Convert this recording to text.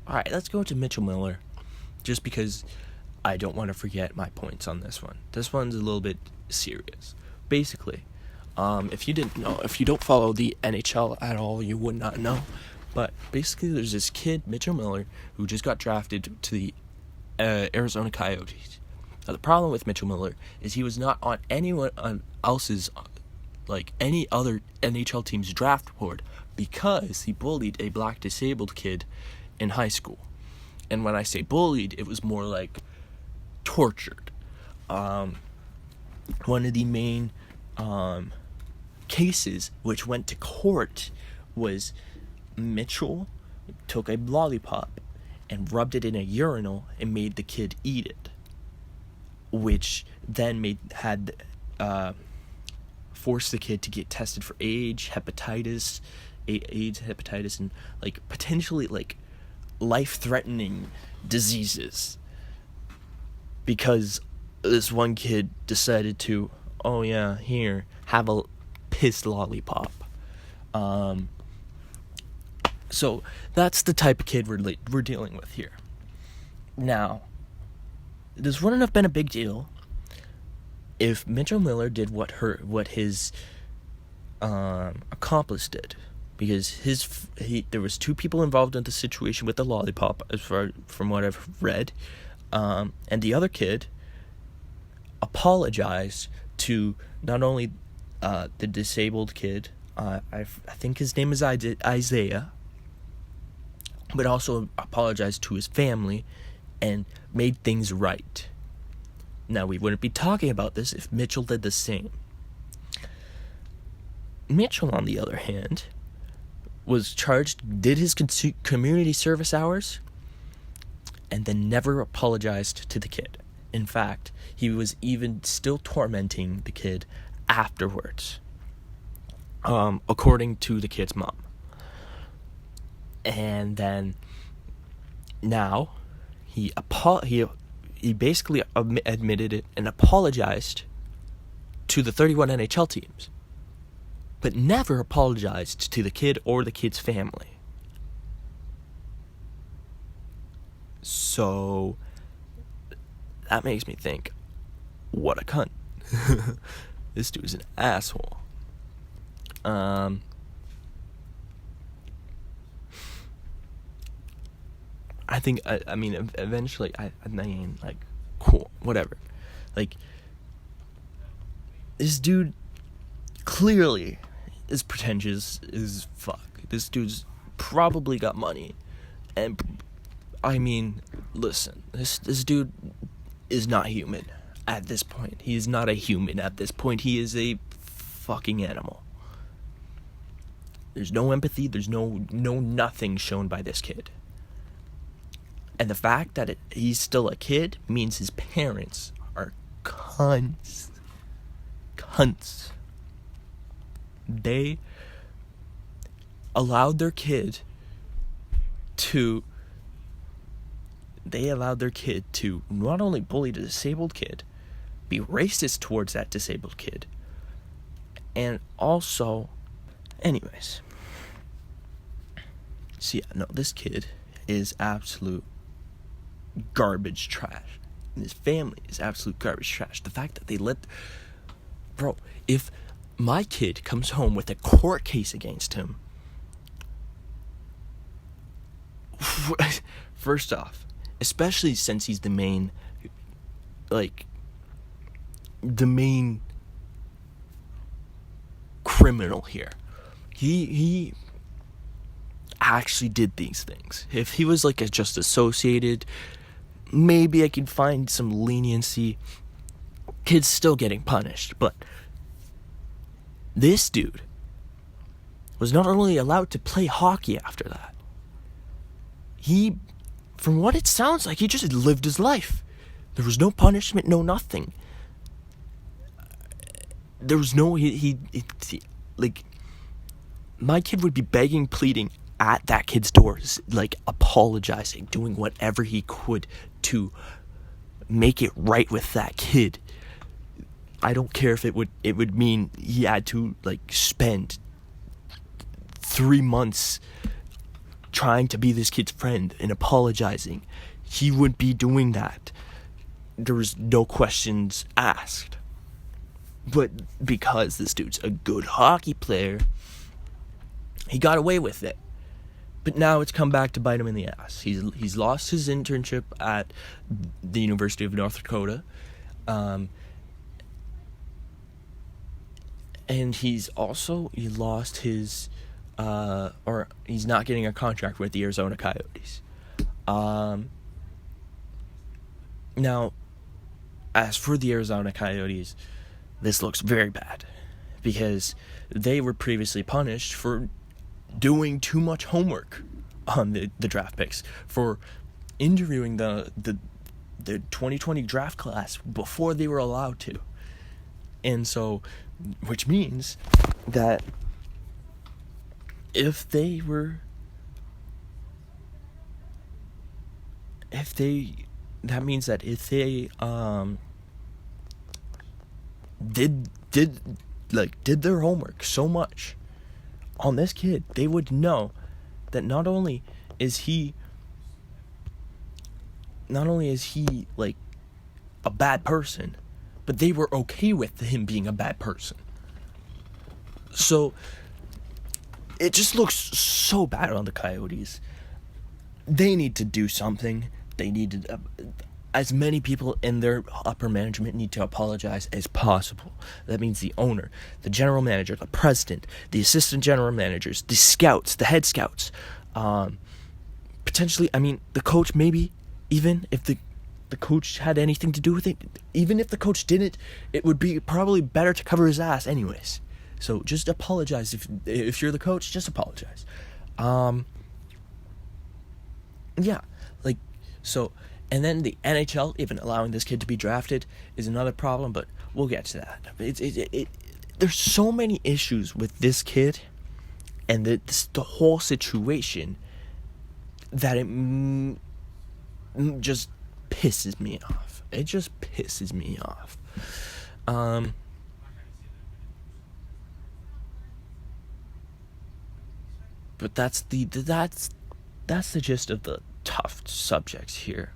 Alright, let's go to Mitchell Miller, just because I don't want to forget my points on this one. This one's a little bit serious. Basically, if you didn't know, if you don't follow the NHL at all, you would not know. But basically, there's this kid, Mitchell Miller, who just got drafted to the Arizona Coyotes. Now, the problem with Mitchell Miller is he was not on anyone else's, like any other NHL team's draft board, because he bullied a black disabled kid in high school. And when I say bullied, it was more like tortured. One of the main cases which went to court was Mitchell took a lollipop and rubbed it in a urinal and made the kid eat it, which then forced the kid to get tested for AIDS, hepatitis, and like potentially like life-threatening diseases, because this one kid decided to, oh yeah, here, have a piss lollipop. So that's the type of kid we're dealing with here. Now, this wouldn't have been a big deal if Mitchell Miller did what his accomplice did, because there was two people involved in the situation with the lollipop, from what I've read, and the other kid apologized to not only the disabled kid, I think his name is Isaiah, but also apologized to his family and made things right. Now, we wouldn't be talking about this if Mitchell did the same. Mitchell, on the other hand, was charged, did his community service hours, and then never apologized to the kid. In fact, he was even still tormenting the kid afterwards, according to the kid's mom. And then, now, he basically admitted it and apologized to the 31 NHL teams, but never apologized to the kid or the kid's family. So that makes me think, what a cunt. This dude is an asshole. I think, I mean, eventually, like, cool, whatever. Like, this dude clearly is pretentious as fuck. This dude's probably got money. And, I mean, listen, this dude is not human at this point. He is not a human at this point. He is a fucking animal. There's no empathy, there's no nothing shown by this kid. And the fact that he's still a kid means his parents are cunts. Cunts. They allowed their kid to not only bully the disabled kid, be racist towards that disabled kid, and also, anyways. See, no, this kid is absolute garbage trash. And his family is absolute garbage trash. The fact that they bro, if my kid comes home with a court case against him, first off, especially since he's the main criminal here, he actually did these things. If he was like just associated, maybe I could find some leniency. Kid's still getting punished, but this dude was not only allowed to play hockey after that, from what it sounds like, he just lived his life. There was no punishment, no nothing. There was no, like, my kid would be begging, pleading at that kid's doors, like, apologizing, doing whatever he could to make it right with that kid. I don't care if it would mean he had to, like, spend 3 months trying to be this kid's friend and apologizing. He would be doing that. There was no questions asked. But because this dude's a good hockey player, he got away with it. But now it's come back to bite him in the ass. He's lost his internship at the University of North Dakota. And he lost his, or he's not getting a contract with the Arizona Coyotes. Now, as for the Arizona Coyotes, this looks very bad because they were previously punished for doing too much homework on the draft picks, for interviewing the 2020 draft class before they were allowed to. And so, which means that that means that if they did their homework so much on this kid, they would know that not only is he like a bad person, but they were okay with him being a bad person. So it just looks so bad on the Coyotes. They need to do something. They need to, as many people in their upper management need to apologize as possible. That means the owner, the general manager, the president, the assistant general managers, the scouts, the head scouts, potentially, the coach, maybe, even if the coach had anything to do with it. Even if the coach didn't, it would be probably better to cover his ass anyways. So just apologize. If you're the coach, just apologize. And then the NHL even allowing this kid to be drafted is another problem, but we'll get to that. There's so many issues with this kid and the whole situation that it just pisses me off. It just pisses me off. But that's the gist of the tough subjects here.